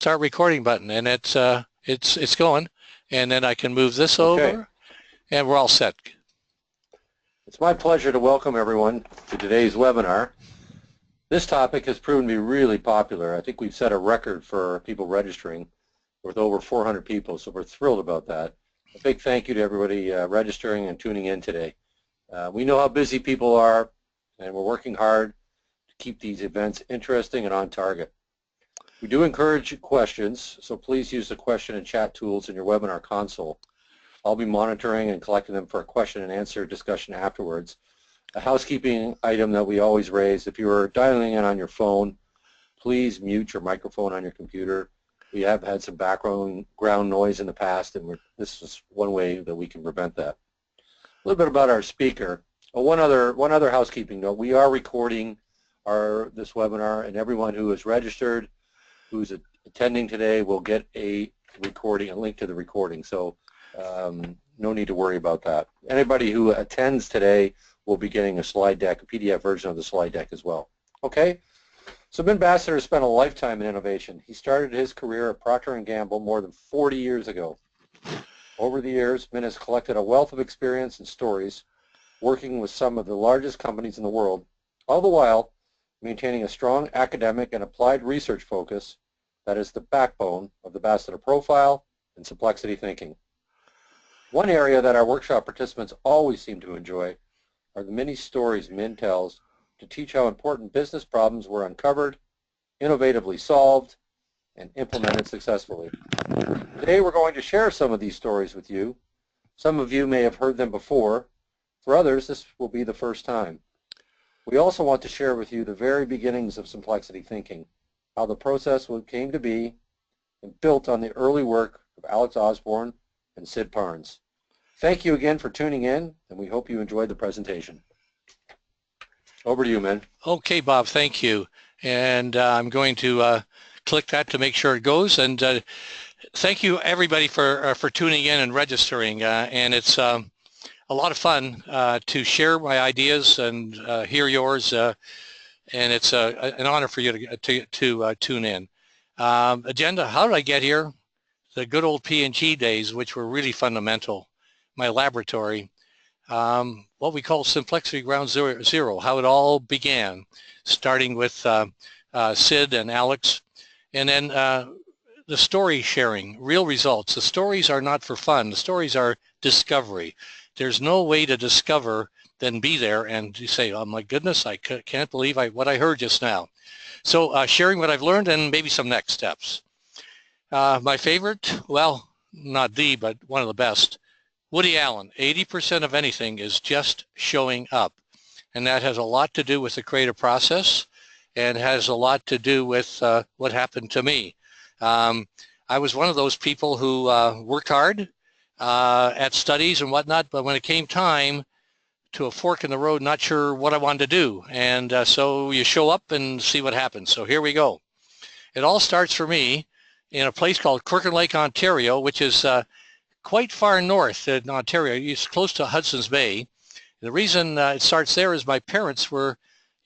start recording button, and it's going. And then I can move this Okay. over, and we're all set. It's my pleasure to welcome everyone to today's webinar. This topic has proven to be really popular. I think we've set a record for people registering with over 400 people, so we're thrilled about that. A big thank you to everybody registering and tuning in today. We know how busy people are, and we're working hard to keep these events interesting and on target. We do encourage questions, so please use the question and chat tools in your webinar console. I'll be monitoring and collecting them for a question and answer discussion afterwards. A housekeeping item that we always raise: if you are dialing in on your phone, please mute your microphone on your computer. We have had some background noise in the past, and this is one way that we can prevent that. A little bit about our speaker. One other housekeeping note: we are recording this webinar, and everyone who is registered, who's attending today, will get a link to the recording. So no need to worry about that. Anybody who attends today will be getting a slide deck, a PDF version of the slide deck as well. Okay? So Min Bassiter spent a lifetime in innovation. He started his career at Procter Gamble more than 40 years ago. Over the years, Min has collected a wealth of experience and stories working with some of the largest companies in the world, all the while maintaining a strong academic and applied research focus that is the backbone of the Bassiter profile and Simplexity thinking. One area that our workshop participants always seem to enjoy are the many stories Min tells to teach how important business problems were uncovered, innovatively solved, and implemented successfully. Today we're going to share some of these stories with you. Some of you may have heard them before. For others, this will be the first time. We also want to share with you the very beginnings of Simplexity thinking, how the process came to be, and built on the early work of Alex Osborne and Sid Parnes. Thank you again for tuning in, and we hope you enjoyed the presentation. Over to you, Min. Okay, Bob, thank you. And I'm going to click that to make sure it goes. And thank you, everybody, for tuning in and registering. And it's a lot of fun to share my ideas and hear yours. And it's an honor for you to tune in. Agenda: how did I get here? The good old P&G days, which were really fundamental. My laboratory, what we call Simplexity Ground Zero, how it all began, starting with Sid and Alex, and then the story sharing, real results. The stories are not for fun. The stories are discovery. There's no way to discover than be there and you say, oh my goodness, I can't believe what I heard just now. So sharing what I've learned and maybe some next steps. My favorite, well, not the, but one of the best, Woody Allen. 80% of anything is just showing up. And that has a lot to do with the creative process and has a lot to do with what happened to me. I was one of those people who worked hard at studies and whatnot, but when it came time to a fork in the road, not sure what I wanted to do. And so you show up and see what happens. So here we go. It all starts for me in a place called Kirkland Lake, Ontario, which is quite far north in Ontario. It's close to Hudson's Bay. The reason it starts there is my parents were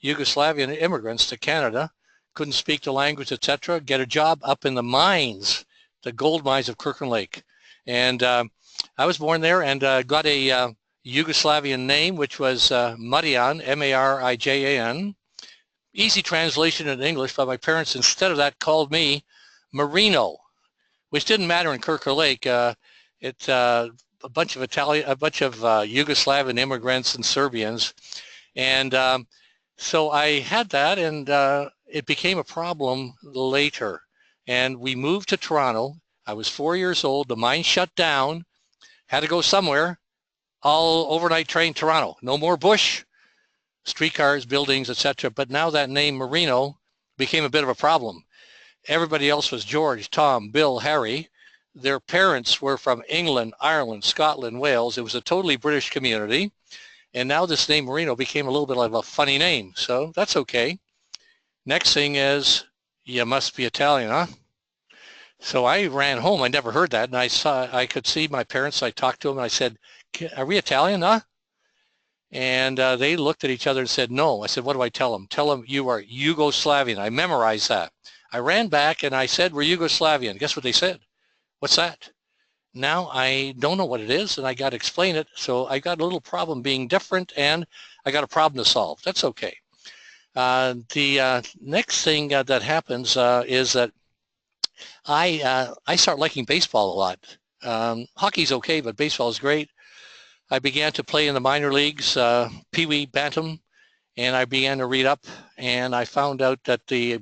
Yugoslavian immigrants to Canada, couldn't speak the language, etc., get a job up in the mines, the gold mines of Kirkland Lake. And I was born there and got a Yugoslavian name, which was Marijan, M-A-R-I-J-A-N. Easy translation in English, but my parents, instead of that, called me Marino, which didn't matter in Kirkland Lake. It's a bunch of Yugoslavian immigrants and Serbians, and so I had that, and it became a problem later. And we moved to Toronto. I was 4 years old. The mine shut down. Had to go somewhere. All overnight train Toronto. No more bush, streetcars, buildings, etc. But now that name Marino became a bit of a problem. Everybody else was George, Tom, Bill, Harry. Their parents were from England, Ireland, Scotland, Wales. It was a totally British community. And now this name Marino became a little bit like a funny name. So that's okay. Next thing is, you must be Italian, huh? So I ran home. I never heard that. And I could see my parents. I talked to them and I said, are we Italian, huh? And they looked at each other and said, no. I said, what do I tell them? Tell them you are Yugoslavian. I memorized that. I ran back and I said, we're Yugoslavian. Guess what they said? What's that? Now I don't know what it is, and I got to explain it. So I got a little problem being different, and I got a problem to solve. That's okay. The next thing that happens is that I start liking baseball a lot. Hockey's okay, but baseball is great. I began to play in the minor leagues, Pee Wee, Bantam, and I began to read up, and I found out that the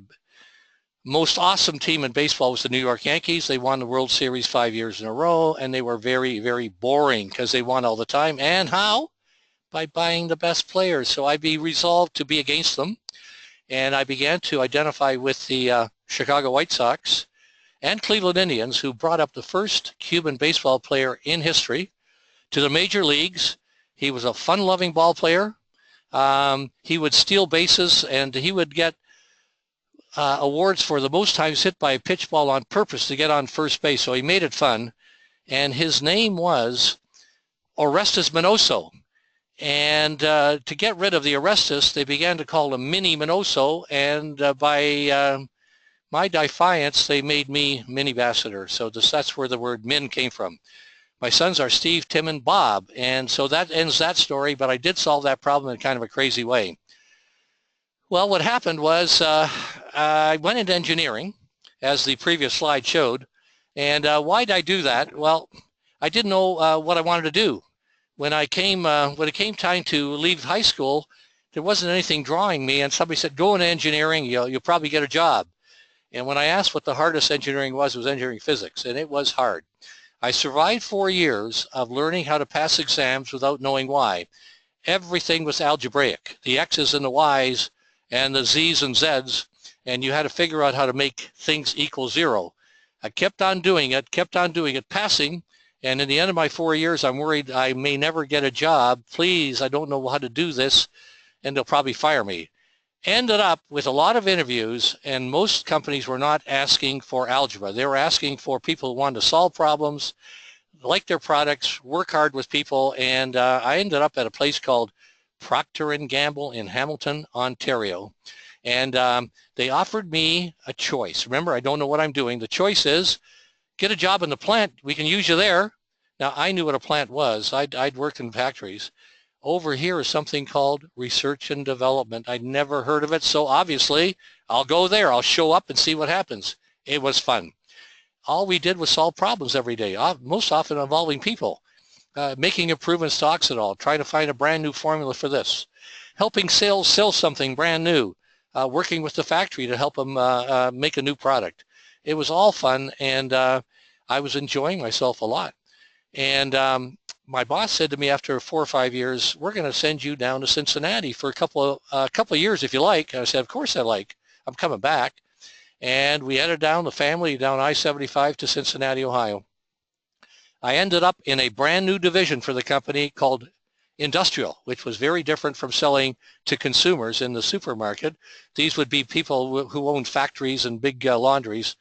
most awesome team in baseball was the New York Yankees. They won the World Series 5 years in a row, and they were very, very boring because they won all the time. And how? By buying the best players. So I resolved to be against them, and I began to identify with the Chicago White Sox and Cleveland Indians, who brought up the first Cuban baseball player in history to the major leagues. He was a fun-loving ball player. He would steal bases, and he would get awards for the most times hit by a pitch ball on purpose to get on first base. So he made it fun. And his name was Orestes Minoso. And to get rid of the Orestes, they began to call him Mini Minoso. And by my defiance, they made me Mini Ambassador. So that's where the word Min came from. My sons are Steve, Tim, and Bob. And so that ends that story, but I did solve that problem in kind of a crazy way. Well, what happened was I went into engineering, as the previous slide showed. And why did I do that? Well, I didn't know what I wanted to do. When it came time to leave high school, there wasn't anything drawing me, and somebody said, go into engineering, you'll probably get a job. And when I asked what the hardest engineering was, it was engineering physics, and it was hard. I survived 4 years of learning how to pass exams without knowing why. Everything was algebraic, the X's and the Y's and the Z's and Z's, and you had to figure out how to make things equal zero. I kept on doing it, passing, and in the end of my 4 years, I'm worried I may never get a job. Please, I don't know how to do this, and they'll probably fire me. Ended up with a lot of interviews, and most companies were not asking for algebra. They were asking for people who wanted to solve problems, like their products, work hard with people, and I ended up at a place called Procter Gamble in Hamilton, Ontario. And they offered me a choice. Remember, I don't know what I'm doing. The choice is, get a job in the plant. We can use you there. Now, I knew what a plant was. I'd worked in factories. Over here is something called research and development. I'd never heard of it, so obviously I'll go there. I'll show up and see what happens. It was fun. All we did was solve problems every day, most often involving people, making improvements to Oxidol, trying to find a brand new formula for this, helping sales sell something brand new, working with the factory to help them make a new product. It was all fun, and I was enjoying myself a lot. And my boss said to me after 4 or 5 years, we're going to send you down to Cincinnati for a couple of years if you like. And I said, of course I like. I'm coming back. And we headed down, the family, down I-75 to Cincinnati, Ohio. I ended up in a brand new division for the company called Industrial, which was very different from selling to consumers in the supermarket. These would be people who owned factories and big laundries.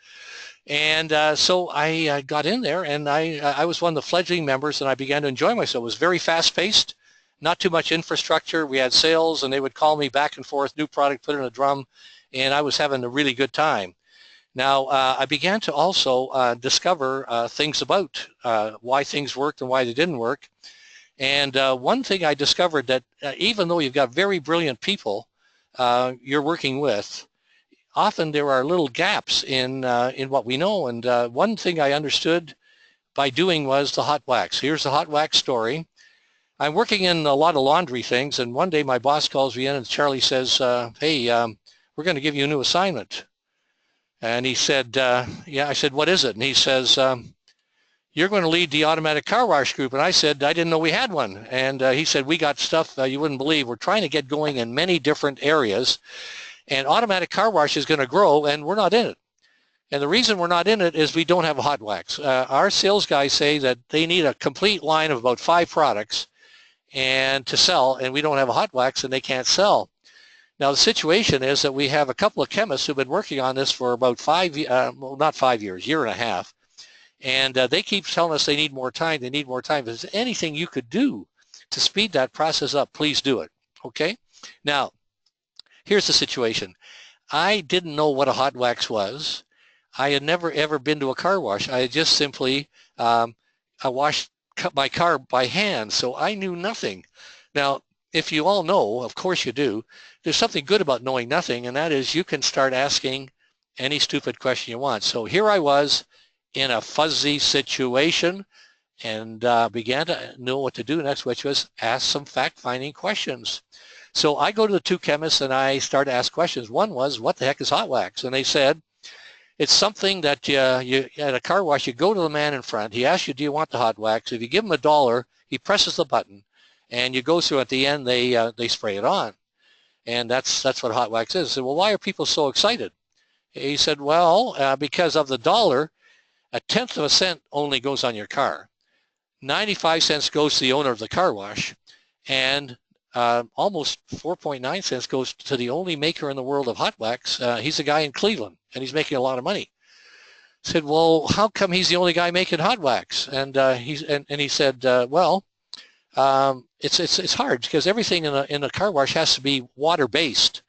And so I got in there, and I was one of the fledgling members, and I began to enjoy myself. It was very fast-paced, not too much infrastructure. We had sales, and they would call me back and forth, new product, put in a drum, and I was having a really good time. Now, I began to also discover things about why things worked and why they didn't work. And one thing I discovered that even though you've got very brilliant people you're working with, often there are little gaps in what we know. And one thing I understood by doing was the hot wax. Here's the hot wax story. I'm working in a lot of laundry things, and one day my boss calls me in, and Charlie says, hey, we're going to give you a new assignment. And he said, yeah. I said, what is it? And he says, you're going to lead the automatic car wash group. And I said, I didn't know we had one. And he said, we got stuff you wouldn't believe. We're trying to get going in many different areas. And automatic car wash is going to grow, and we're not in it. And the reason we're not in it is we don't have a hot wax. Our sales guys say that they need a complete line of about 5 products and to sell, and we don't have a hot wax, and they can't sell. Now, the situation is that we have a couple of chemists who've been working on this for about well, not 5 years, year and a half. And they keep telling us they need more time, they need more time. If there's anything you could do to speed that process up, please do it, okay? Now, here's the situation. I didn't know what a hot wax was. I had never ever been to a car wash. I had just simply I washed my car by hand, so I knew nothing. Now, if you all know, of course you do, there's something good about knowing nothing, and that is you can start asking any stupid question you want. So here I was in a fuzzy situation and began to know what to do next, which was ask some fact-finding questions. So I go to the two chemists and I start to ask questions. One was, what the heck is hot wax? And they said, it's something that you at a car wash, you go to the man in front, he asks you, do you want the hot wax? If you give him $1, he presses the button, and you go through at the end, they spray it on. And that's what hot wax is. I said, well, why are people so excited? He said, well, because of the $1, 1/10 of a cent only goes on your car. 95 cents goes to the owner of the car wash, and almost 4.9 cents goes to the only maker in the world of hot wax. He's a guy in Cleveland, and he's making a lot of money. I said, well, how come he's the only guy making hot wax? And he said, well, it's hard because everything in a car wash has to be water-based,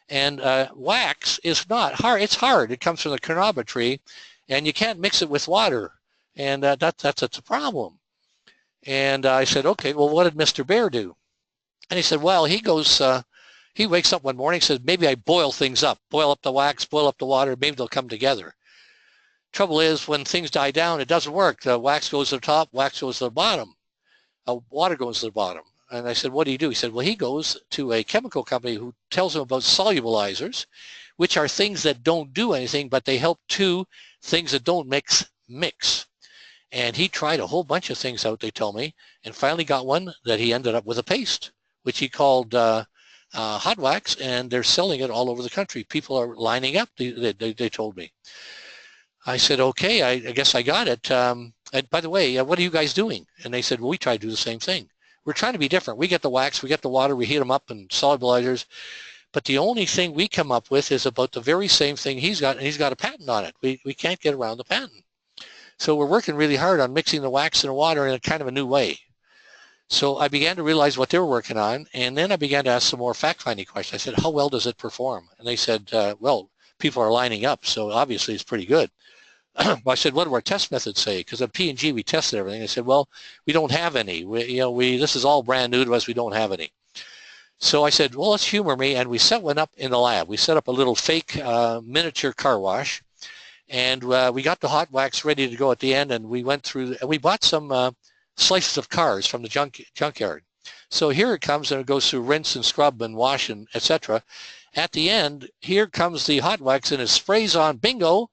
and wax is not hard. It's hard. It comes from the carnauba tree, and you can't mix it with water, and that's a problem. And I said, okay, well, what did Mr. Bear do? And he said, well, he goes, he wakes up one morning, says, maybe I boil things up, boil up the wax, boil up the water, maybe they'll come together. Trouble is, when things die down, it doesn't work. The wax goes to the top, wax goes to the bottom, water goes to the bottom. And I said, what do you do? He said, well, he goes to a chemical company who tells him about solubilizers, which are things that don't do anything, but they help two things that don't mix. And he tried a whole bunch of things out, they told me, and finally got one that he ended up with a paste, which he called hot wax, and they're selling it all over the country. People are lining up, they told me. I said, okay, I guess I got it. And by the way, what are you guys doing? And they said, well, we try to do the same thing. We're trying to be different. We get the wax, we get the water, we heat them up and solubilizers, but the only thing we come up with is about the very same thing he's got, and he's got a patent on it. We can't get around the patent. So we're working really hard on mixing the wax and the water in a kind of a new way. So I began to realize what they were working on, and then I began to ask some more fact-finding questions. I said, how well does it perform? And they said, well, people are lining up, so obviously it's pretty good. Well, I said, what do our test methods say? Because at P&G we tested everything. I said, well, we don't have any. This is all brand new to us. We don't have any. So I said, well, let's humor me, and we set one up in the lab. We set up a little fake miniature car wash, and we got the hot wax ready to go at the end, and we went through, and we bought some slices of cars from the junkyard. So here it comes, and it goes through rinse and scrub and wash and etc. At the end, here comes the hot wax, and it sprays on, bingo,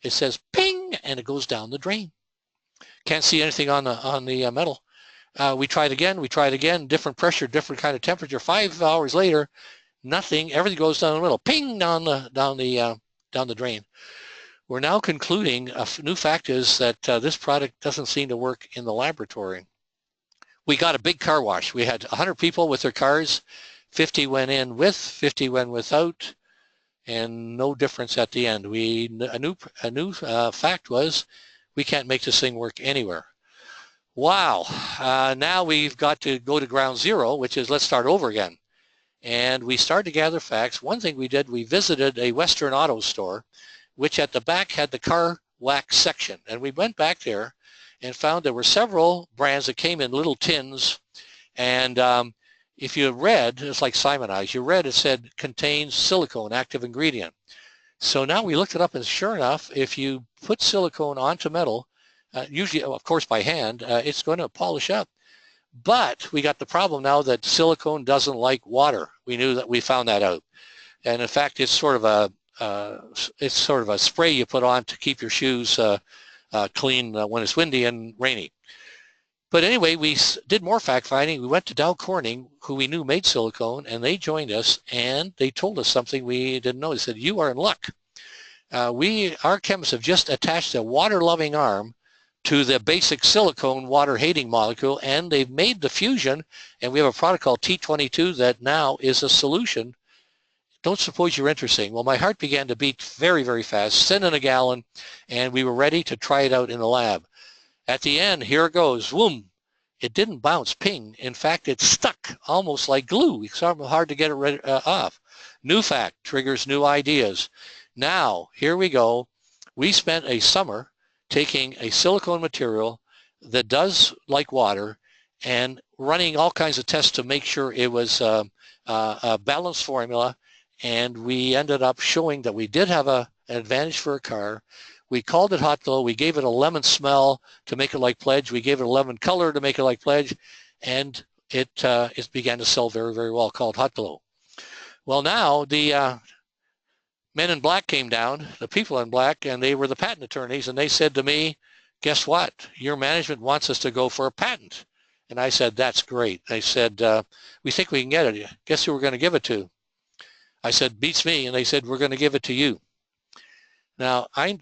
it says ping, and it goes down the drain. Can't see anything on the metal. We tried again, different pressure, different kind of temperature. 5 hours later, nothing, everything goes down the middle, ping, down the drain. We're now concluding a new fact is that this product doesn't seem to work in the laboratory. We got a big car wash. We had 100 people with their cars. 50 went in with, 50 went without, and no difference at the end. A new fact was we can't make this thing work anywhere. Wow. Now we've got to go to ground zero, which is let's start over again. And we started to gather facts. One thing we did, we visited a Western auto store, which at the back had the car wax section. And we went back there and found there were several brands that came in little tins. And if you read, it's like Simon Eyes, you read it said contains silicone, active ingredient. So now we looked it up, and sure enough, if you put silicone onto metal, usually, of course, by hand, it's going to polish up. But we got the problem now that silicone doesn't like water. We found that out. And in fact, it's sort of a spray you put on to keep your shoes clean when it's windy and rainy. But anyway, we did more fact-finding. We went to Dow Corning, who we knew made silicone, and they joined us, and they told us something we didn't know. They said, you are in luck. Our chemists have just attached a water-loving arm to the basic silicone water-hating molecule, and they've made the fusion, and we have a product called T22 that now is a solution. Don't suppose you're interested. Well, my heart began to beat very, very fast, send in a gallon, and we were ready to try it out in the lab. At the end, here it goes, whoom. It didn't bounce, ping. In fact, it stuck almost like glue. It's hard to get it off. New fact triggers new ideas. Now, here we go. We spent a summer taking a silicone material that does like water and running all kinds of tests to make sure it was a balanced formula, and we ended up showing that we did have an advantage for a car. We called it Hot Glow. We gave it a lemon smell to make it like Pledge. We gave it a lemon color to make it like Pledge, and it began to sell very, very well, called Hot Glow. Well, now the men in black came down, the people in black, and they were the patent attorneys, and they said to me, guess what? Your management wants us to go for a patent. And I said, that's great. They said, we think we can get it. Guess who we're going to give it to? I said, beats me. And they said, we're going to give it to you. Now, I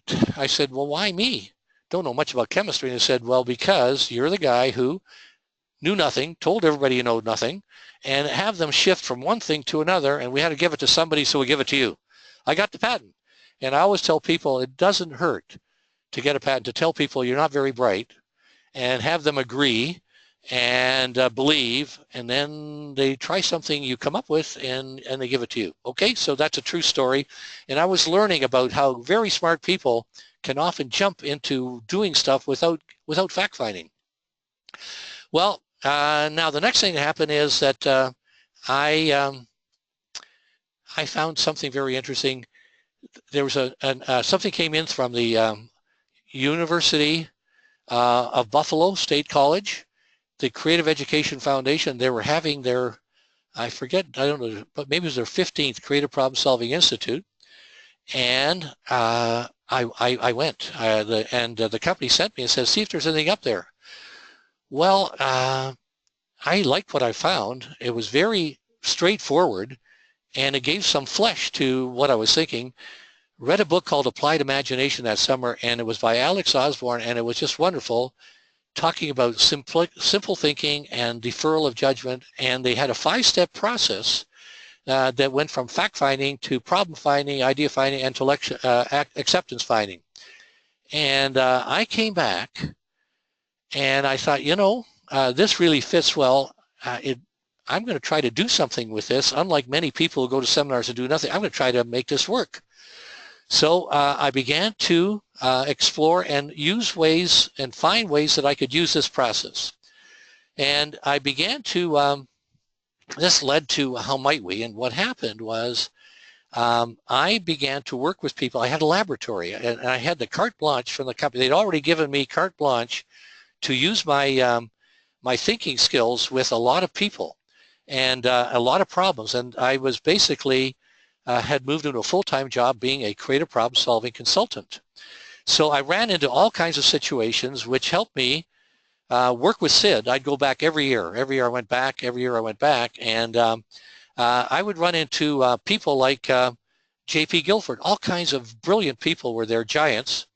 said, well, why me? Don't know much about chemistry. And they said, well, because you're the guy who knew nothing, told everybody you know nothing, and have them shift from one thing to another, and we had to give it to somebody, so we give it to you. I got the patent. And I always tell people it doesn't hurt to get a patent, to tell people you're not very bright, and have them agree and believe, and then they try something you come up with, and they give it to you. Okay, so that's a true story. And I was learning about how very smart people can often jump into doing stuff without fact-finding. Well, now the next thing that happened is that I found something very interesting. There was something came in from the University of Buffalo State College, the Creative Education Foundation. They were having their, I forget, I don't know, but maybe it was their 15th Creative Problem Solving Institute. And I went, and the company sent me and said, see if there's anything up there. Well, I liked what I found. It was very straightforward, and it gave some flesh to what I was thinking. Read a book called Applied Imagination that summer, and it was by Alex Osborne, and it was just wonderful, talking about simple thinking and deferral of judgment. And they had a 5-step process that went from fact finding to problem finding, idea finding, and to acceptance finding. And I came back and I thought, you know, this really fits well. I'm going to try to do something with this. Unlike many people who go to seminars and do nothing, I'm going to try to make this work. So I began to explore and use ways and find ways that I could use this process. And I began to, this led to How Might We? And what happened was I began to work with people. I had a laboratory, and I had the carte blanche from the company. They'd already given me carte blanche to use my, my thinking skills with a lot of people and a lot of problems. And I was basically had moved into a full-time job being a creative problem-solving consultant. So I ran into all kinds of situations which helped me work with Sid. I'd go back every year. Every year I went back, every year I went back, and I would run into people like J.P. Guilford. All kinds of brilliant people were there, giants,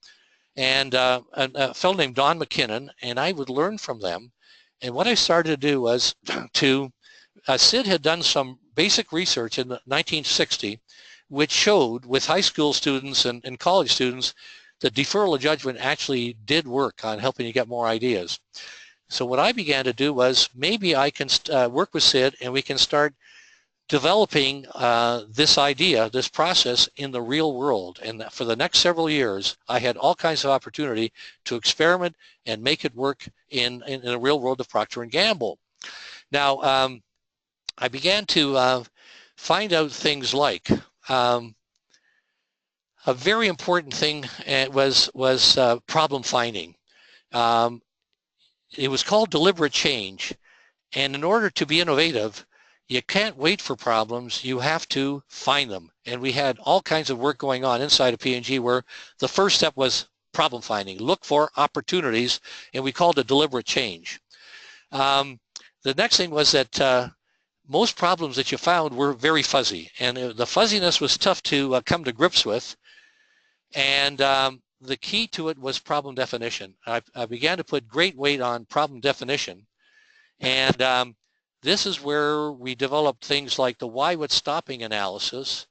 and a fellow named Don McKinnon, and I would learn from them. And what I started to do was to, Sid had done some basic research in 1960, which showed with high school students and college students that deferral of judgment actually did work on helping you get more ideas. So what I began to do was maybe I can work with Sid and we can start developing this idea, this process in the real world. And for the next several years, I had all kinds of opportunity to experiment and make it work in the real world of Procter Gamble. Now, I began to find out things like a very important thing was problem finding. It was called deliberate change, and in order to be innovative, you can't wait for problems, you have to find them. And we had all kinds of work going on inside of P&G where the first step was problem finding, look for opportunities, and we called it deliberate change. The next thing was that most problems that you found were very fuzzy, and the fuzziness was tough to come to grips with. And the key to it was problem definition. I began to put great weight on problem definition, and this is where we developed things like the why, what's stopping analysis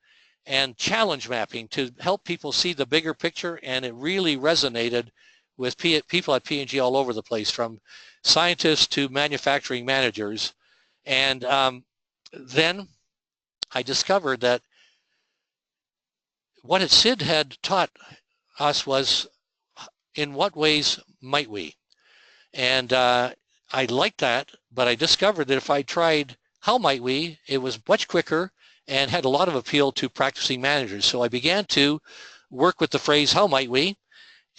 and challenge mapping to help people see the bigger picture, and it really resonated with people at P&G all over the place, from scientists to manufacturing managers. And then I discovered that what Sid had taught us was, in what ways might we? And I liked that, but I discovered that if I tried how might we, it was much quicker and had a lot of appeal to practicing managers. So I began to work with the phrase how might we,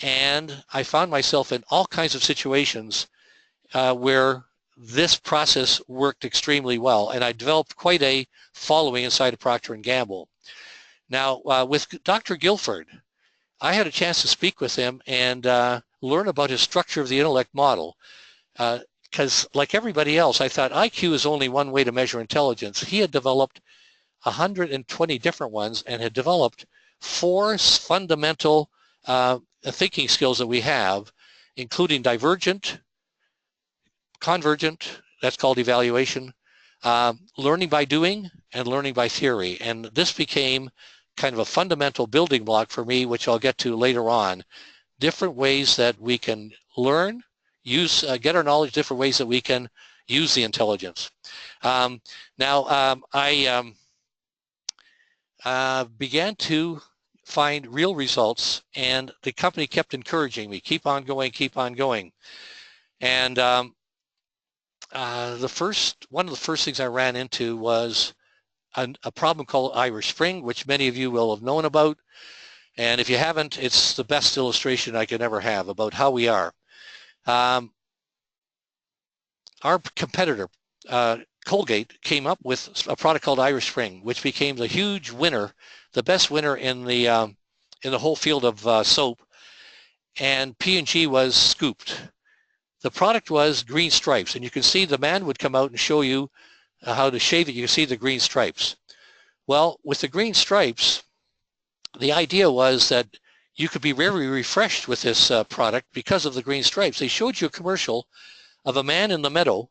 and I found myself in all kinds of situations where this process worked extremely well, and I developed quite a following inside of Procter Gamble. Now, with Dr. Guilford, I had a chance to speak with him and learn about his structure of the intellect model. Because like everybody else, I thought IQ is only one way to measure intelligence. He had developed 120 different ones and had developed 4 fundamental thinking skills that we have, including divergent, convergent, that's called evaluation, learning by doing, and learning by theory. And this became kind of a fundamental building block for me, which I'll get to later on. Different ways that we can learn, get our knowledge, different ways that we can use the intelligence. I began to find real results, and the company kept encouraging me, keep on going, keep on going. And one of the first things I ran into was a problem called Irish Spring, which many of you will have known about. And if you haven't, it's the best illustration I could ever have about how we are. Our competitor, Colgate, came up with a product called Irish Spring, which became the huge winner, the best winner in the whole field of soap. And P&G was scooped. The product was green stripes, and you can see the man would come out and show you how to shave it. You can see the green stripes. Well, with the green stripes, the idea was that you could be very refreshed with this product because of the green stripes. They showed you a commercial of a man in the meadow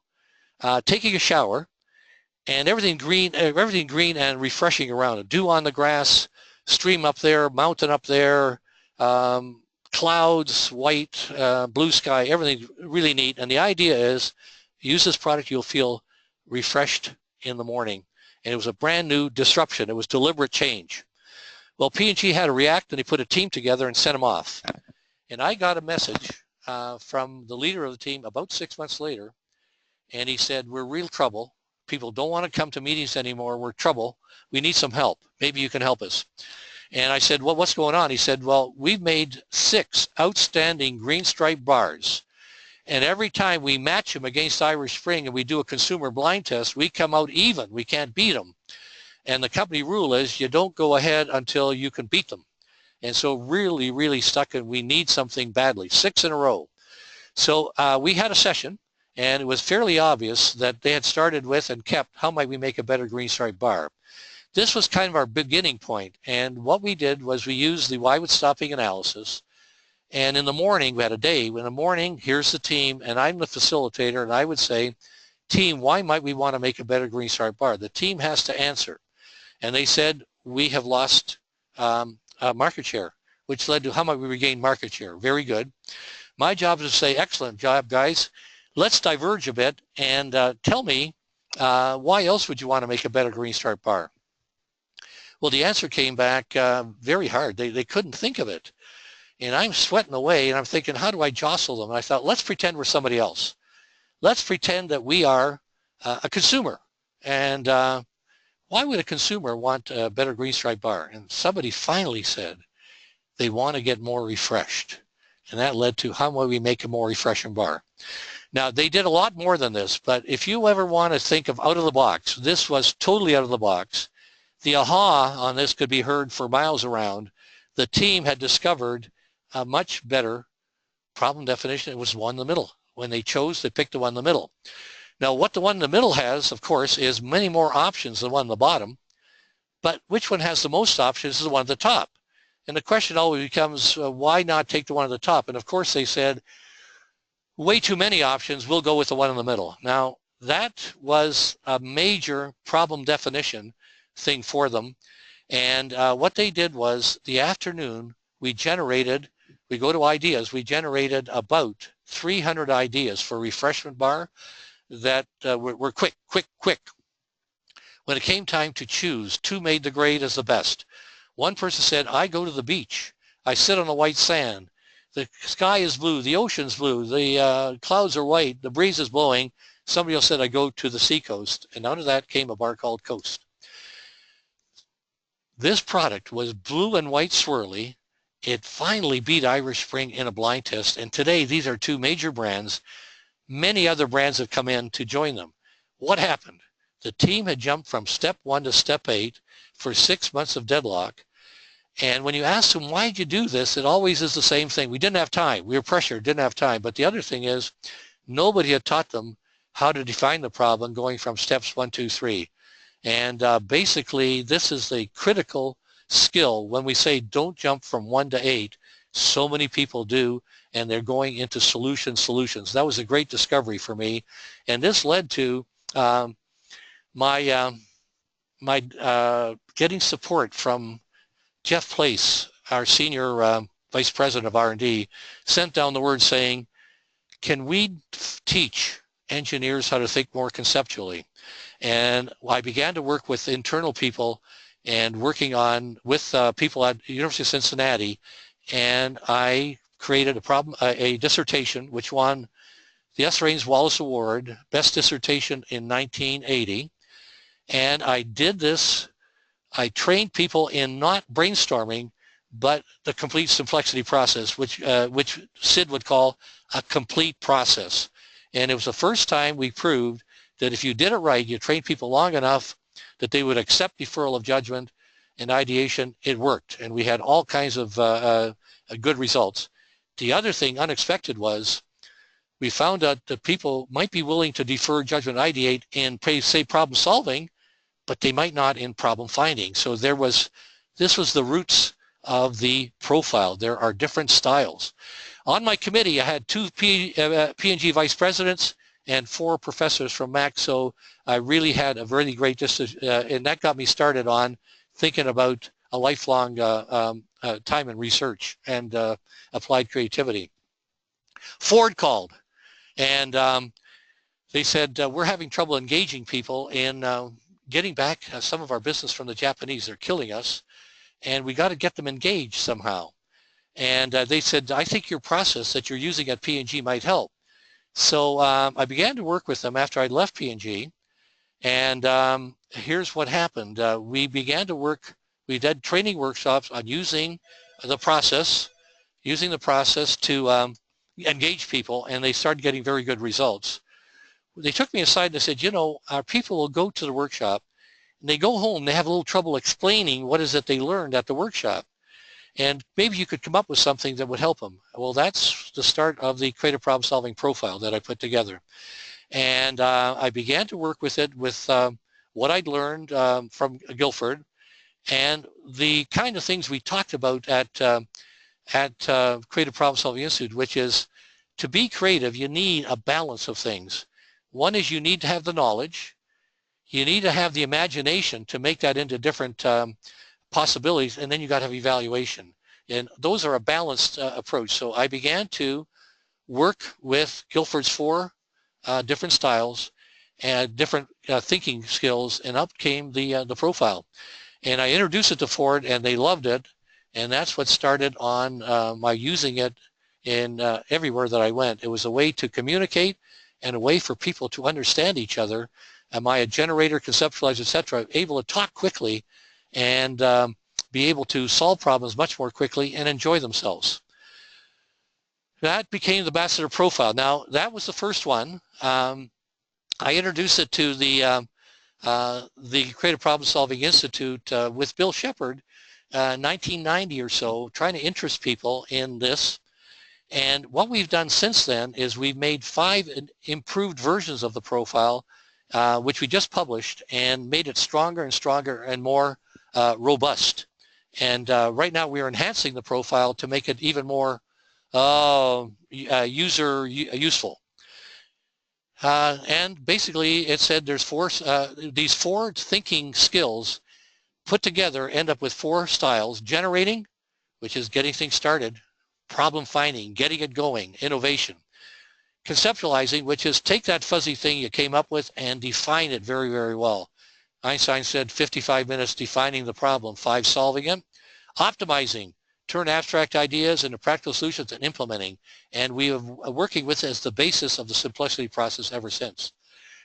taking a shower, and everything green and refreshing around it. Dew on the grass, stream up there, mountain up there, clouds, white, blue sky, everything really neat. And the idea is, use this product, you'll feel refreshed in the morning. And it was a brand new disruption. It was deliberate change. Well, P&G had to react, and they put a team together and sent them off. And I got a message from the leader of the team about 6 months later, and he said, we're real trouble. People don't want to come to meetings anymore. We're trouble. We need some help. Maybe you can help us. And I said, well, what's going on? He said, well, we've made 6 outstanding green stripe bars. And every time we match them against Irish Spring and we do a consumer blind test, we come out even. We can't beat them. And the company rule is you don't go ahead until you can beat them. And so really, really stuck, and we need something badly, 6 in a row. So we had a session, and it was fairly obvious that they had started with and kept, how might we make a better green stripe bar? This was kind of our beginning point. And what we did was we used the why would stopping analysis. And in the morning, we had a day. In the morning, here's the team, and I'm the facilitator, and I would say, team, why might we want to make a better green stripe bar? The team has to answer. And they said, we have lost market share, which led to how might we regain market share? Very good. My job is to say, excellent job, guys. Let's diverge a bit and tell me, why else would you want to make a better green stripe bar? Well, the answer came back very hard. They couldn't think of it. And I'm sweating away, and I'm thinking, how do I jostle them? And I thought, let's pretend we're somebody else. Let's pretend that we are a consumer. And why would a consumer want a better green stripe bar? And somebody finally said they want to get more refreshed. And that led to how might we make a more refreshing bar? Now, they did a lot more than this, but if you ever want to think of out of the box, this was totally out of the box. The aha on this could be heard for miles around. The team had discovered a much better problem definition. It was one in the middle. When they chose, they picked the one in the middle. Now, what the one in the middle has, of course, is many more options than the one in the bottom, but which one has the most options is the one at the top. And the question always becomes, why not take the one at the top? And of course, they said, way too many options, we'll go with the one in the middle. Now, that was a major problem definition thing for them. And what they did was, the afternoon, we go to ideas, we generated about 300 ideas for a refreshment bar that were quick. When it came time to choose, 2 made the grade as the best. One person said, I go to the beach. I sit on the white sand. The sky is blue. The ocean's blue. The clouds are white. The breeze is blowing. Somebody else said, I go to the seacoast. And out of that came a bar called Coast. This product was blue and white swirly. It finally beat Irish Spring in a blind test. And today, these are two major brands. Many other brands have come in to join them. What happened? The team had jumped from step 1 to step 8 for 6 months of deadlock. And when you ask them, why did you do this? It always is the same thing. We didn't have time. We were pressured, didn't have time. But the other thing is, nobody had taught them how to define the problem going from steps 1, 2, 3. And basically, this is the critical skill. When we say don't jump from 1 to 8, so many people do, and they're going into solutions. That was a great discovery for me. And this led to my getting support from Jeff Place, our senior vice president of R&D, sent down the word saying, can we teach engineers how to think more conceptually? And I began to work with internal people and working on with people at the University of Cincinnati, and I created a dissertation which won the S. Raines Wallace Award, Best Dissertation in 1980. And I did this. I trained people in not brainstorming, but the complete complexity process, which Sid would call a complete process. And it was the first time we proved that if you did it right, you trained people long enough that they would accept deferral of judgment and ideation, it worked. And we had all kinds of good results. The other thing unexpected was we found out that people might be willing to defer judgment, ideate in, say, problem solving, but they might not in problem finding. So this was the roots of the profile. There are different styles. On my committee, I had 2 P&G vice presidents and 4 professors from Mac, so I really had a really great, and that got me started on thinking about a lifelong time in research and applied creativity. Ford called, and they said, we're having trouble engaging people in getting back some of our business from the Japanese. They're killing us, and we got to get them engaged somehow. And they said, I think your process that you're using at P&G might help. So I began to work with them after I'd left P&G, and here's what happened. We began to work, we did training workshops on using the process to engage people, and they started getting very good results. They took me aside and they said, you know, our people will go to the workshop, and they go home, they have a little trouble explaining what is it they learned at the workshop. And maybe you could come up with something that would help them. Well, that's the start of the creative problem solving profile that I put together. And I began to work with it with what I'd learned from Guilford and the kind of things we talked about at Creative Problem Solving Institute, which is to be creative, you need a balance of things. One is you need to have the knowledge. You need to have the imagination to make that into different possibilities, and then you got to have evaluation. And those are a balanced approach. So I began to work with Guilford's 4 different styles and different thinking skills, and up came the profile. And I introduced it to Ford, and they loved it, and that's what started on my using it in everywhere that I went. It was a way to communicate and a way for people to understand each other. Am I a generator, conceptualizer, etc., able to talk quickly and be able to solve problems much more quickly and enjoy themselves. That became the Ambassador Profile. Now, that was the first one. I introduced it to the Creative Problem Solving Institute with Bill Shepard, 1990 or so, trying to interest people in this. And what we've done since then is we've made 5 improved versions of the profile, which we just published, and made it stronger and stronger and more robust. And right now we are enhancing the profile to make it even more useful. And basically it said there's these 4 thinking skills put together end up with 4 styles: generating, which is getting things started; problem finding, getting it going, innovation; conceptualizing, which is take that fuzzy thing you came up with and define it very, very well. Einstein said 55 minutes defining the problem, 5 solving it. Optimizing, turn abstract ideas into practical solutions and implementing. And we are working with it as the basis of the simplicity process ever since.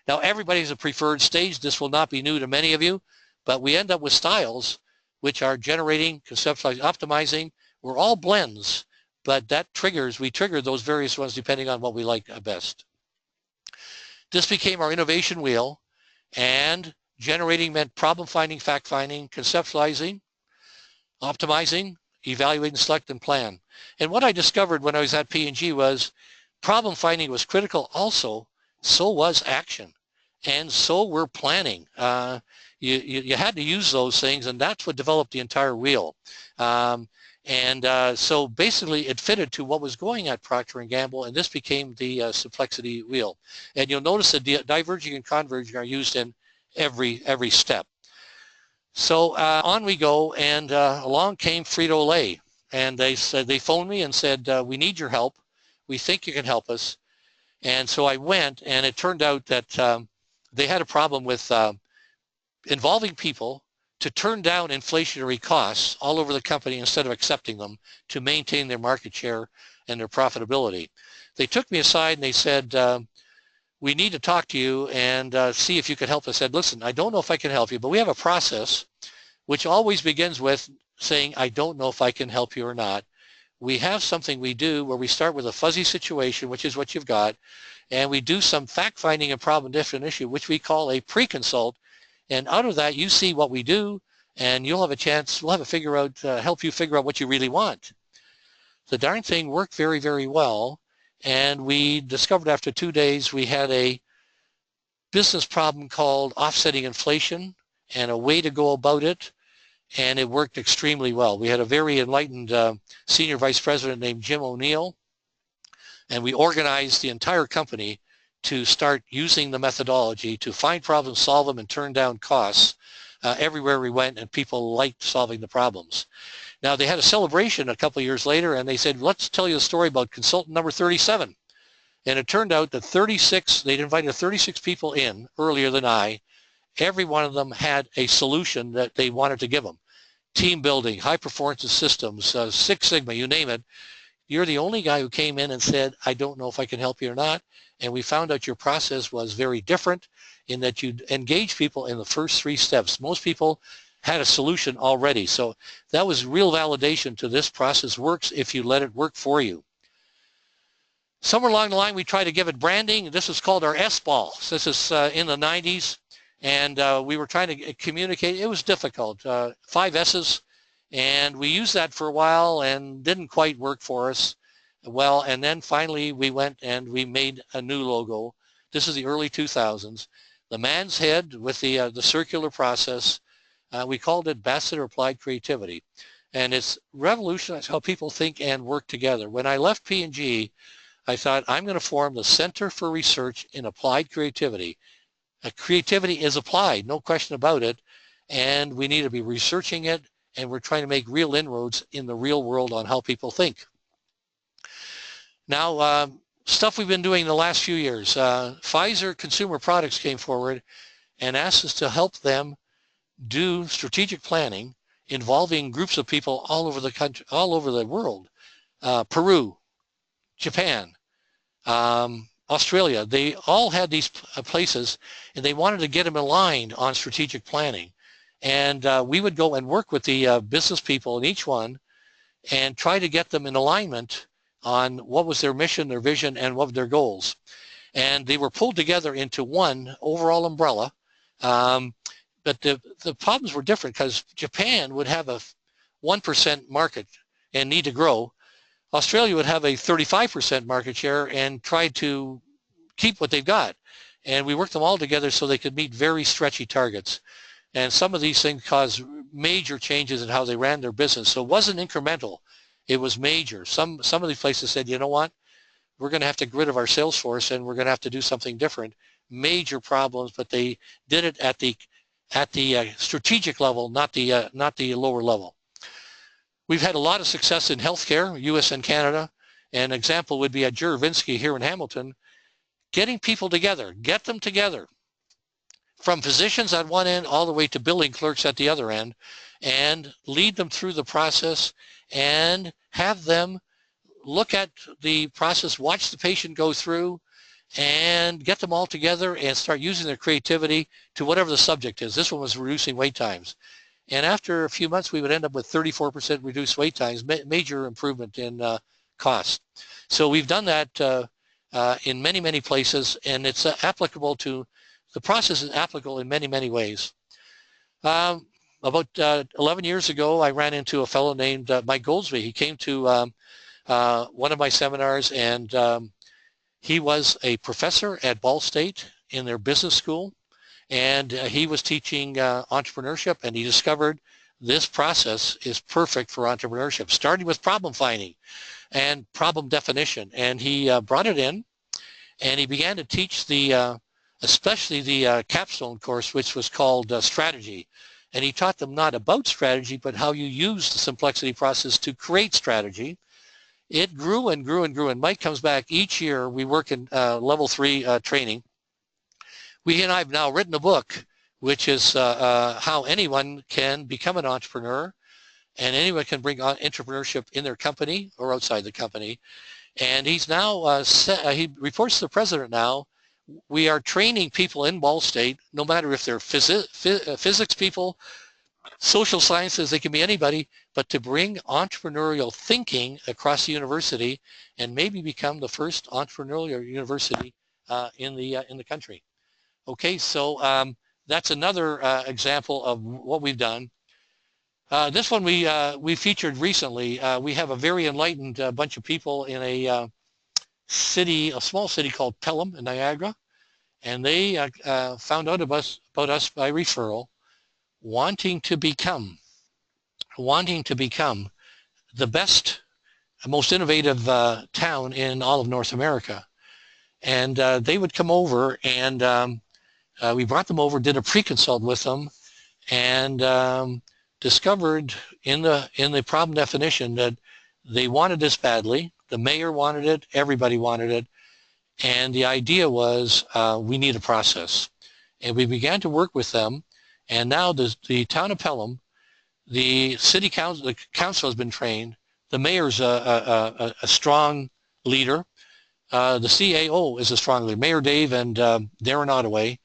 Now, everybody's a preferred stage. This will not be new to many of you, but we end up with styles which are generating, conceptualizing, optimizing. We're all blends, but that we trigger those various ones depending on what we like best. This became our innovation wheel, and generating meant problem finding, fact finding, conceptualizing, optimizing, evaluating, select, and plan. And what I discovered when I was at P&G was problem finding was critical also, so was action, and so were planning. You had to use those things, and that's what developed the entire wheel. So basically it fitted to what was going at Procter & Gamble, and this became the Simplexity wheel. And you'll notice that diverging and converging are used in every step. So on we go, and along came Frito-Lay, and they phoned me and said, we need your help. We think you can help us. And so I went, and it turned out that they had a problem with involving people to turn down inflationary costs all over the company instead of accepting them to maintain their market share and their profitability. They took me aside and they said, we need to talk to you and see if you could help us. I said, listen, I don't know if I can help you, but we have a process which always begins with saying, I don't know if I can help you or not. We have something we do where we start with a fuzzy situation, which is what you've got, and we do some fact-finding and problem definition, which we call a pre-consult. And out of that, you see what we do, and you'll have a chance, we'll have to help you figure out what you really want. The darn thing worked very, very well, and we discovered after 2 days we had a business problem called offsetting inflation and a way to go about it, and it worked extremely well. We had a very enlightened senior vice president named Jim O'Neill, and we organized the entire company to start using the methodology to find problems, solve them, and turn down costs everywhere we went, and people liked solving the problems. Now, they had a celebration a couple of years later, and they said, let's tell you a story about consultant number 37. And it turned out that they'd invited 36 people in earlier than I. Every one of them had a solution that they wanted to give them. Team building, high performance systems, Six Sigma, you name it. You're the only guy who came in and said, I don't know if I can help you or not. And we found out your process was very different in that you engage people in the first 3 steps. Most people had a solution already. So that was real validation to this process works if you let it work for you. Somewhere along the line, we tried to give it branding. This is called our S-ball. So this is in the 90s. And we were trying to communicate. It was difficult, 5 S's. And we used that for a while and didn't quite work for us well. And then finally we went and we made a new logo. This is the early 2000s. The man's head with the circular process. We called it Ambassador Applied Creativity. And it's revolutionized how people think and work together. When I left P&G, I thought I'm going to form the Center for Research in Applied Creativity. Creativity is applied, no question about it. And we need to be researching it. And we're trying to make real inroads in the real world on how people think. Now, stuff we've been doing the last few years. Pfizer Consumer Products came forward and asked us to help them do strategic planning involving groups of people all over the country, all over the world. Peru, Japan, Australia. They all had these places, and they wanted to get them aligned on strategic planning. And we would go and work with the business people in each one and try to get them in alignment on what was their mission, their vision, and what were their goals. And they were pulled together into one overall umbrella. But the problems were different because Japan would have a 1% market and need to grow. Australia would have a 35% market share and try to keep what they've got. And we worked them all together so they could meet very stretchy targets. And some of these things caused major changes in how they ran their business. So it wasn't incremental, it was major. Some of these places said, you know what, we're going to have to get rid of our sales force and we're going to have to do something different. Major problems, but they did it at the strategic level, not the lower level. We've had a lot of success in healthcare, US and Canada. An example would be at Juravinsky here in Hamilton, getting people together, get them together, from physicians at one end all the way to billing clerks at the other end, and lead them through the process and have them look at the process, watch the patient go through, and get them all together and start using their creativity to whatever the subject is. This one was reducing wait times. And after a few months, we would end up with 34% reduced wait times, major improvement in cost. So we've done that in many, many places, and it's applicable to, the process is applicable in many, many ways. About 11 years ago, I ran into a fellow named Mike Goldsby. He came to one of my seminars, and he was a professor at Ball State in their business school, and he was teaching entrepreneurship, and he discovered this process is perfect for entrepreneurship, starting with problem finding and problem definition. And he brought it in, and he began to teach the, especially the capstone course, which was called strategy. And he taught them not about strategy, but how you use the simplicity process to create strategy. It grew and grew and grew, and Mike comes back each year. We work in level 3 training. He and I have now written a book, which is how anyone can become an entrepreneur, and anyone can bring on entrepreneurship in their company or outside the company. And he's now, he reports to the president now. We are training people in Ball State, no matter if they're physics people, social sciences, they can be anybody, but to bring entrepreneurial thinking across the university and maybe become the first entrepreneurial university in the country. Okay, so that's another example of what we've done. This one we featured recently. We have a very enlightened bunch of people in a city, a small city called Pelham in Niagara, and they found out about us by referral, wanting to become the best, most innovative town in all of North America. And they would come over, and we brought them over, did a pre-consult with them, and discovered in the problem definition that they wanted this badly. The mayor wanted it, everybody wanted it, and the idea was we need a process. And we began to work with them, and now the town of Pelham, the city council, the council has been trained, the mayor's a strong leader, the CAO is a strong leader, Mayor Dave and Darren Ottaway.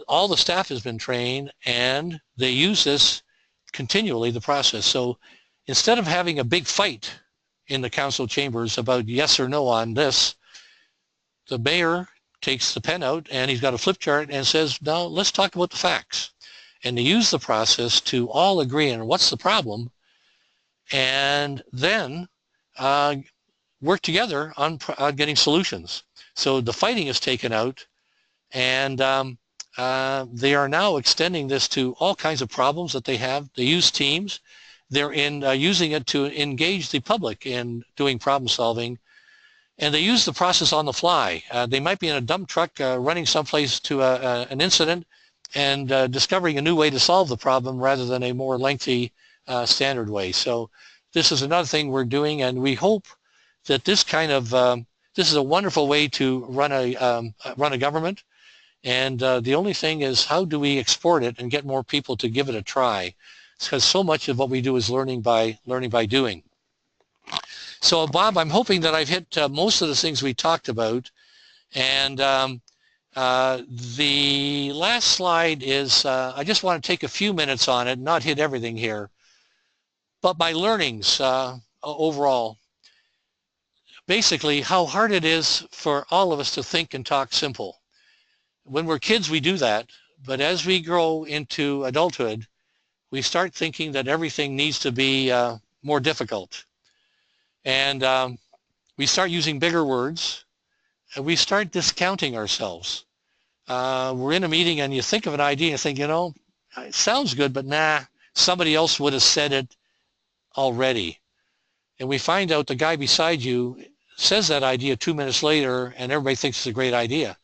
All the staff has been trained, and they use this continually, the process. So instead of having a big fight in the council chambers about yes or no on this, the mayor takes the pen out and he's got a flip chart and says, now let's talk about the facts. And they use the process to all agree on what's the problem, and then work together on getting solutions. So the fighting is taken out, and they are now extending this to all kinds of problems that they have. They use teams. They're using it to engage the public in doing problem solving, and they use the process on the fly. They might be in a dump truck running someplace to an incident and discovering a new way to solve the problem rather than a more lengthy standard way. So this is another thing we're doing, and we hope that this kind of this is a wonderful way to run a government. And the only thing is, how do we export it and get more people to give it a try? Because so much of what we do is learning by doing. So Bob, I'm hoping that I've hit most of the things we talked about. And the last slide is, I just want to take a few minutes on it, not hit everything here. But my learnings overall, basically how hard it is for all of us to think and talk simple. When we're kids, we do that, but as we grow into adulthood, we start thinking that everything needs to be more difficult. And we start using bigger words, and we start discounting ourselves. We're in a meeting and you think of an idea and think, you know, it sounds good, but nah, somebody else would have said it already. And we find out the guy beside you says that idea 2 minutes later, and everybody thinks it's a great idea.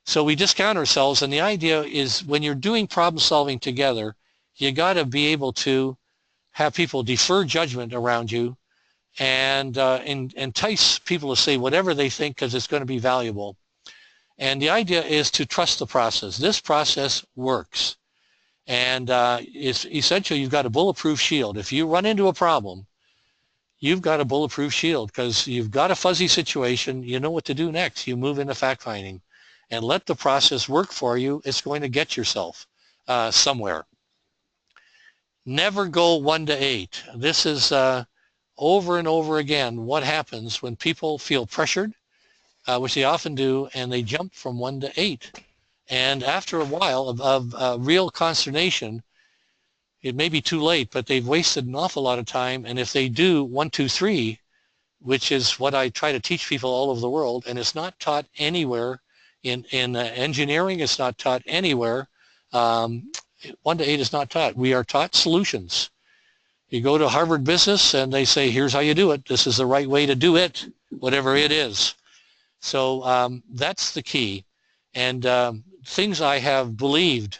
So we discount ourselves, and the idea is when you're doing problem solving together, you got to be able to have people defer judgment around you and entice people to say whatever they think because it's going to be valuable. And the idea is to trust the process. This process works. And it's essentially you've got a bulletproof shield. If you run into a problem, you've got a bulletproof shield because you've got a fuzzy situation. You know what to do next. You move into fact finding and let the process work for you. It's going to get yourself somewhere. Never go 1 to 8. This is over and over again what happens when people feel pressured, which they often do, and they jump from 1 to 8. And after a while of real consternation, it may be too late, but they've wasted an awful lot of time. And if they do 1, 2, 3, which is what I try to teach people all over the world, and it's not taught anywhere in engineering, it's not taught anywhere. 1 to 8 is not taught. We are taught solutions. You go to Harvard Business and they say, here's how you do it. This is the right way to do it, whatever it is. So that's the key. And things I have believed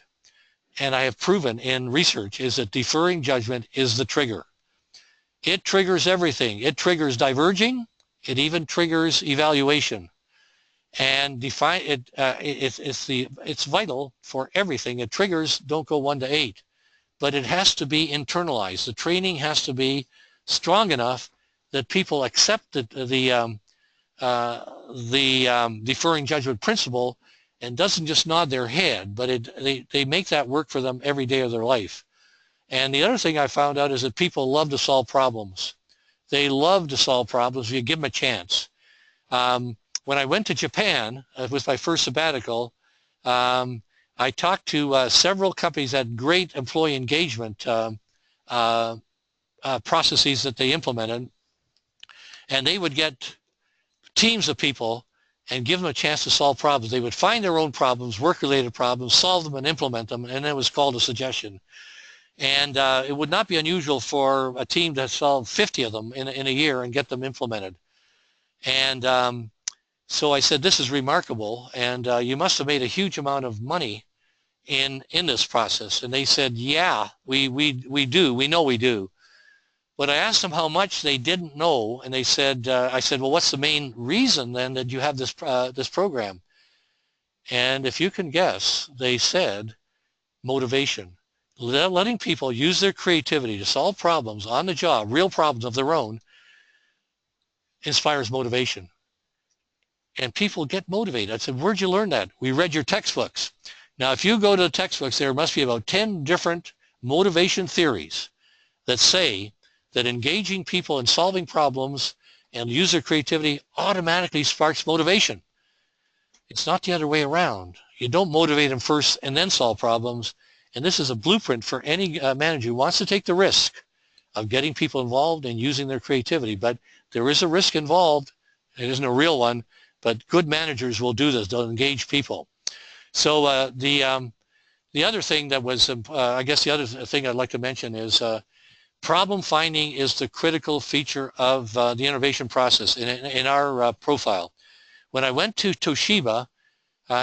and I have proven in research is that deferring judgment is the trigger. It triggers everything. It triggers diverging. It even triggers evaluation. And it's vital for everything. It triggers don't go 1 to 8, but it has to be internalized. The training has to be strong enough that people accept the deferring judgment principle and doesn't just nod their head, but they make that work for them every day of their life. And the other thing I found out is that people love to solve problems. They love to solve problems if you give them a chance. When I went to Japan with my first sabbatical, I talked to several companies that had great employee engagement processes that they implemented, and they would get teams of people and give them a chance to solve problems. They would find their own problems, work-related problems, solve them and implement them, and it was called a suggestion. And it would not be unusual for a team to solve 50 of them in a year and get them implemented. And so I said, this is remarkable, and you must have made a huge amount of money in this process. And they said, yeah, we do. We know we do. But I asked them how much. They didn't know, and they said, I said, well, what's the main reason then that you have this this program? And if you can guess, they said motivation. Letting people use their creativity to solve problems on the job, real problems of their own, inspires motivation. And people get motivated. I said, where'd you learn that? We read your textbooks. Now, if you go to the textbooks, there must be about 10 different motivation theories that say that engaging people in solving problems and use their creativity automatically sparks motivation. It's not the other way around. You don't motivate them first and then solve problems. And this is a blueprint for any manager who wants to take the risk of getting people involved and using their creativity. But there is a risk involved. It isn't a real one, but good managers will do this. They'll engage people. So the other thing that was, I guess the other thing I'd like to mention is problem finding is the critical feature of the innovation process in our profile. When I went to Toshiba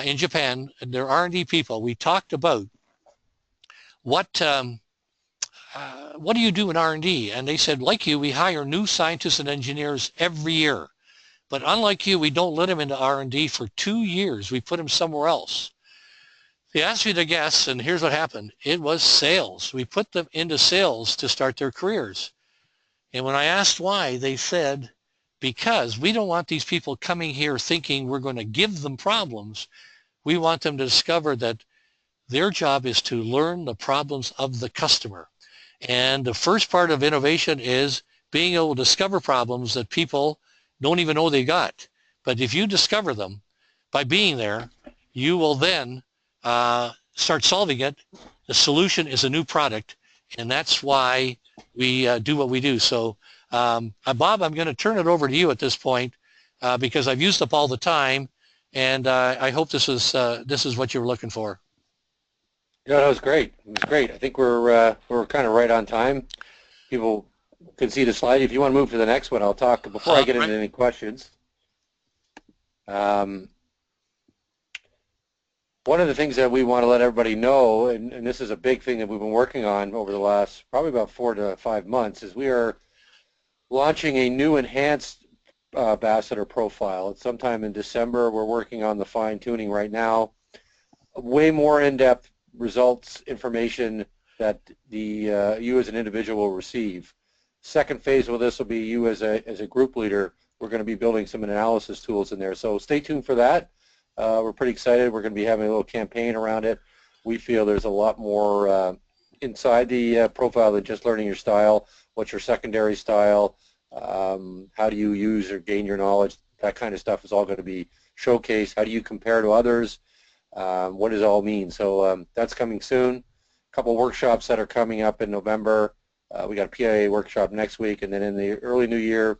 in Japan, their R&D people, we talked about what do you do in R&D? And they said, like you, we hire new scientists and engineers every year. But unlike you, we don't let them into R&D for 2 years. We put them somewhere else. They asked me to guess, and here's what happened. It was sales. We put them into sales to start their careers. And when I asked why, they said, because we don't want these people coming here thinking we're going to give them problems. We want them to discover that their job is to learn the problems of the customer. And the first part of innovation is being able to discover problems that people don't even know they got. But if you discover them by being there, you will then start solving it. The solution is a new product, and that's why we do what we do. So Bob, I'm going to turn it over to you at this point because I've used up all the time, and I hope this is what you were looking for. Yeah, that was great. It was great. I think we're kind of right on time. People can see the slide. If you want to move to the next one, I'll talk before I get into any questions. One of the things that we want to let everybody know, and this is a big thing that we've been working on over the last probably about 4 to 5 months, is we are launching a new enhanced ambassador profile. It's sometime in December. We're working on the fine-tuning right now. Way more in-depth results information that you as an individual will receive. Second phase of this will be you as a group leader. We're going to be building some analysis tools in there. So stay tuned for that. We're pretty excited. We're going to be having a little campaign around it. We feel there's a lot more inside the profile than just learning your style. What's your secondary style? How do you use or gain your knowledge? That kind of stuff is all going to be showcased. How do you compare to others? What does it all mean? So that's coming soon. A couple workshops that are coming up in November. We got a PIA workshop next week, and then in the early new year,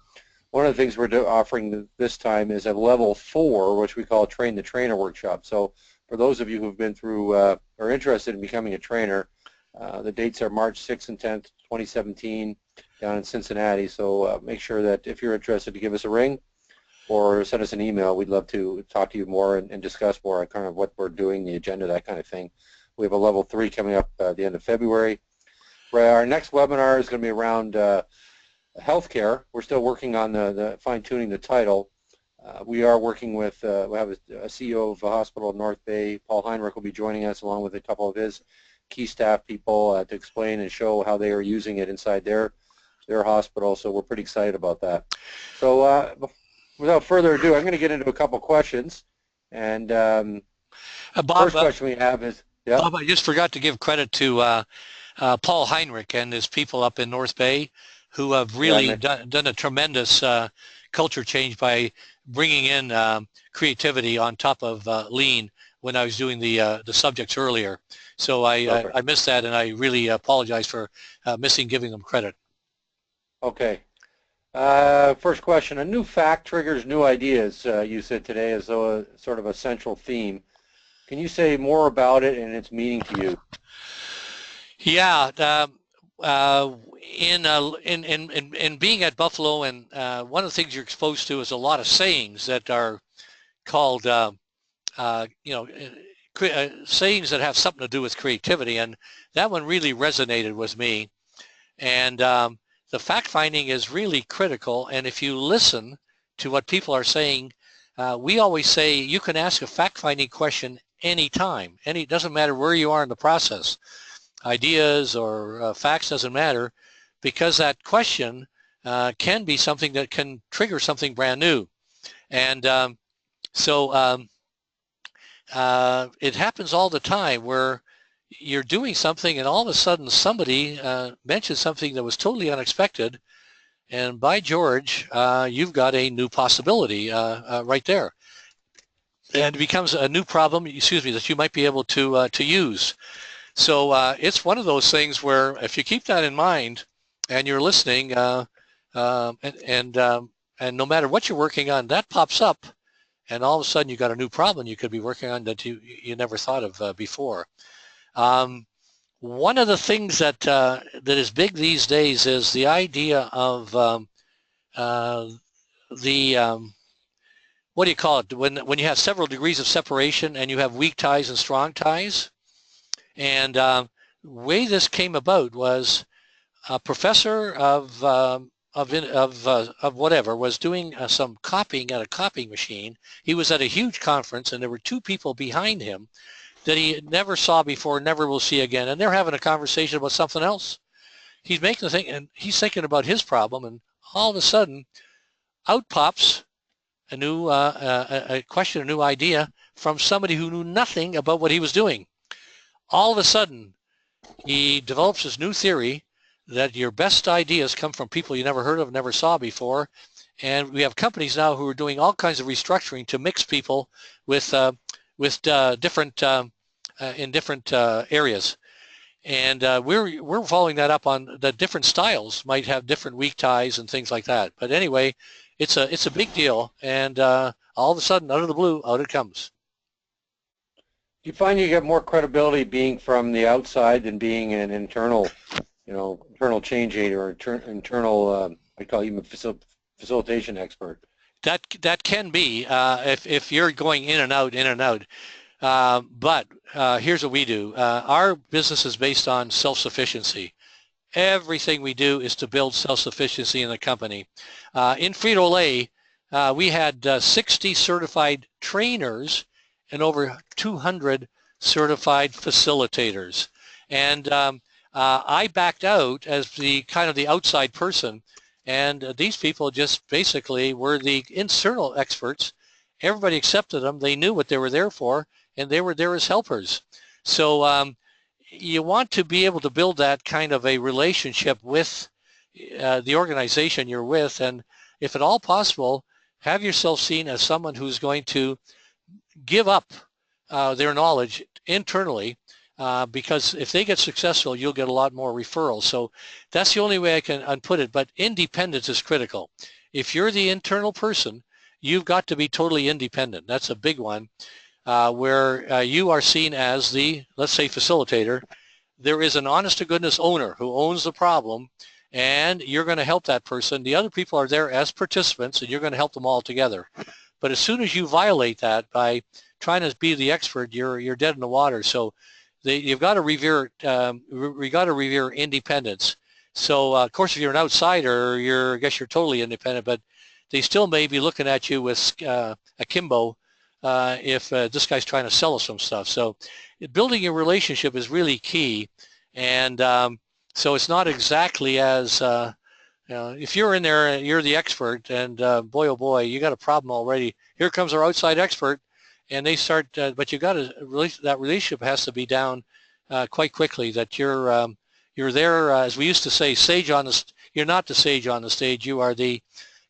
one of the things we're offering this time is a level 4, which we call Train the Trainer workshop. So for those of you who've been through or are interested in becoming a trainer, the dates are March 6th and 10th, 2017, down in Cincinnati. So make sure that if you're interested to give us a ring or send us an email. We'd love to talk to you more and discuss more on kind of what we're doing, the agenda, that kind of thing. We have a level 3 coming up at the end of February. Our next webinar is going to be around healthcare. We're still working on the fine-tuning the title. We are working with, we have a CEO of a hospital in North Bay. Paul Heinrich will be joining us along with a couple of his key staff people to explain and show how they are using it inside their hospital. So we're pretty excited about that. So without further ado, I'm going to get into a couple questions. And Bob, first question we have is, yeah. Bob, I just forgot to give credit to Paul Heinrich and his people up in North Bay, who have really done a tremendous culture change by bringing in creativity on top of lean when I was doing the subjects earlier. So I missed that, and I really apologize for missing giving them credit. Okay. First question, a new fact triggers new ideas, you said today, as though a sort of a central theme. Can you say more about it and its meaning to you? Yeah, in being at Buffalo, and one of the things you're exposed to is a lot of sayings that are called, sayings that have something to do with creativity, and that one really resonated with me. And the fact finding is really critical, and if you listen to what people are saying, we always say you can ask a fact finding question anytime. It doesn't matter where you are in the process. Ideas or facts doesn't matter, because that question can be something that can trigger something brand new. And it happens all the time where you're doing something and all of a sudden somebody mentions something that was totally unexpected, and by George, you've got a new possibility right there. And it becomes a new problem, that you might be able to use. So it's one of those things where if you keep that in mind and you're listening, and no matter what you're working on, that pops up, and all of a sudden you got a new problem you could be working on that you never thought of before. One of the things that is big these days is the idea of what do you call it, when you have several degrees of separation and you have weak ties and strong ties. And the way this came about was a professor of whatever was doing some copying at a copying machine. He was at a huge conference, and there were two people behind him that he never saw before, never will see again, and they're having a conversation about something else. He's making the thing, and he's thinking about his problem, and all of a sudden, out pops a new a question, a new idea from somebody who knew nothing about what he was doing. All of a sudden, he develops this new theory that your best ideas come from people you never heard of, never saw before. And we have companies now who are doing all kinds of restructuring to mix people with different in different areas. And we're following that up on the different styles might have different weak ties and things like that. But anyway, it's a big deal, and all of a sudden, out of the blue, out it comes. Do you find you get more credibility being from the outside than being an internal, internal change agent or internal, I call you a facilitation expert? That can be if you're going in and out. But here's what we do. Our business is based on self-sufficiency. Everything we do is to build self-sufficiency in the company. In Frito-Lay, we had 60 certified trainers and over 200 certified facilitators. And I backed out as the kind of the outside person, and these people just basically were the internal experts. Everybody accepted them. They knew what they were there for, and they were there as helpers. So you want to be able to build that kind of a relationship with the organization you're with, and if at all possible, have yourself seen as someone who's going to give up their knowledge internally, because if they get successful, you'll get a lot more referrals. So that's the only way I can put it, but independence is critical. If you're the internal person, you've got to be totally independent. That's a big one, where you are seen as the, let's say, facilitator. There is an honest-to-goodness owner who owns the problem, and you're going to help that person. The other people are there as participants, and you're going to help them all together. But as soon as you violate that by trying to be the expert, you're dead in the water. So you've got to revere independence. So of course, if you're an outsider, I guess you're totally independent, but they still may be looking at you with akimbo if this guy's trying to sell us some stuff. So building a relationship is really key, and so it's not exactly as if you're in there, you're the expert, and boy, oh boy, you got a problem already. Here comes our outside expert, and they start, but you got to, that relationship has to be down quite quickly, that you're there, as we used to say, you're not the sage on the stage, you are the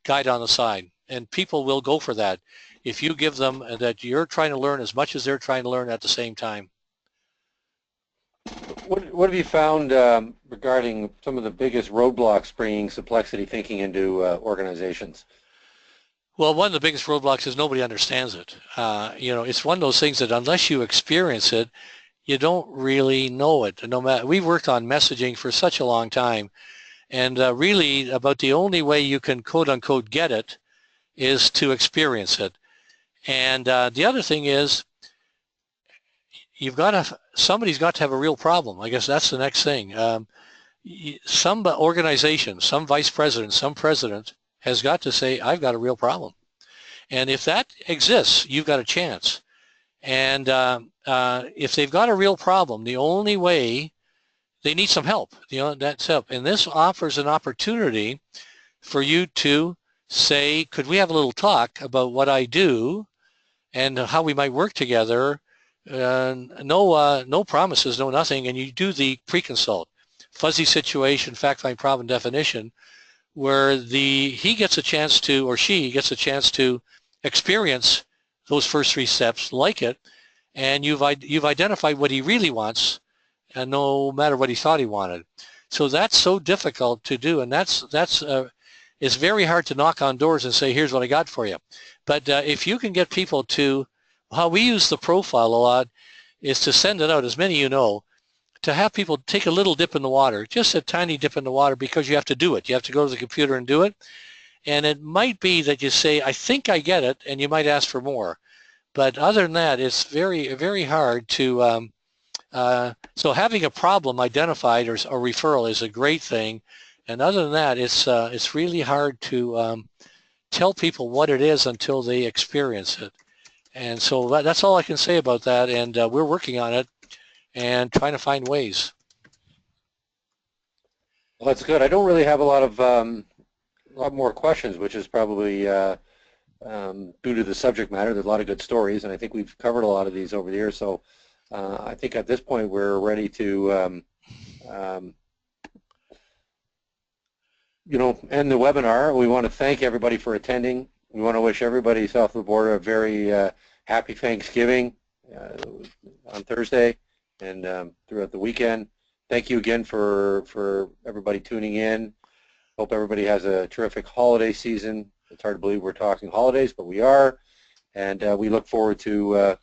guide on the side, and people will go for that if you give them that you're trying to learn as much as they're trying to learn at the same time. What have you found regarding some of the biggest roadblocks bringing complexity thinking into organizations? Well, one of the biggest roadblocks is nobody understands it. It's one of those things that unless you experience it, you don't really know it. No matter, we've worked on messaging for such a long time, and really about the only way you can quote unquote get it is to experience it. And the other thing is, somebody's got to have a real problem. I guess that's the next thing. Some organization, some vice president, some president has got to say, I've got a real problem. And if that exists, you've got a chance. And if they've got a real problem, the only way, they need some help. That's help. And this offers an opportunity for you to say, could we have a little talk about what I do and how we might work together? No promises, no nothing, and you do the pre-consult, fuzzy situation, fact find, problem, definition, where he gets a chance to, or she gets a chance to experience those first three steps, like it, and you've identified what he really wants, and no matter what he thought he wanted. So that's so difficult to do, and it's very hard to knock on doors and say, here's what I got for you. But if you can get people to, how we use the profile a lot is to send it out, as many to have people take a little dip in the water, just a tiny dip in the water, because you have to do it. You have to go to the computer and do it. And it might be that you say, I think I get it, and you might ask for more. But other than that, it's very, very hard to, so having a problem identified or referral is a great thing. And other than that, it's really hard to tell people what it is until they experience it. And so that's all I can say about that, and we're working on it and trying to find ways. Well, that's good. I don't really have a lot more questions, which is probably due to the subject matter. There's a lot of good stories, and I think we've covered a lot of these over the years. So I think at this point we're ready to end the webinar. We want to thank everybody for attending. We want to wish everybody south of the border a very happy Thanksgiving on Thursday and throughout the weekend. Thank you again for everybody tuning in. Hope everybody has a terrific holiday season. It's hard to believe we're talking holidays, but we are. And we look forward to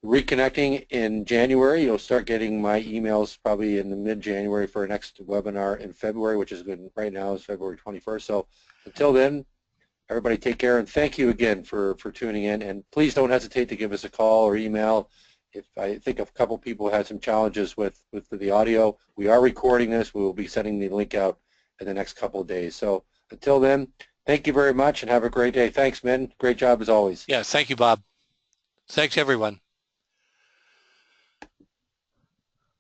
reconnecting in January. You'll start getting my emails probably in the mid-January for our next webinar in February, which is good right now is February 21st. So until then, everybody take care, and thank you again for tuning in. And please don't hesitate to give us a call or email. If I think a couple people had some challenges with the audio, we are recording this. We will be sending the link out in the next couple of days. So until then, thank you very much and have a great day. Thanks, Min. Great job as always. Yeah, thank you, Bob. Thanks, everyone.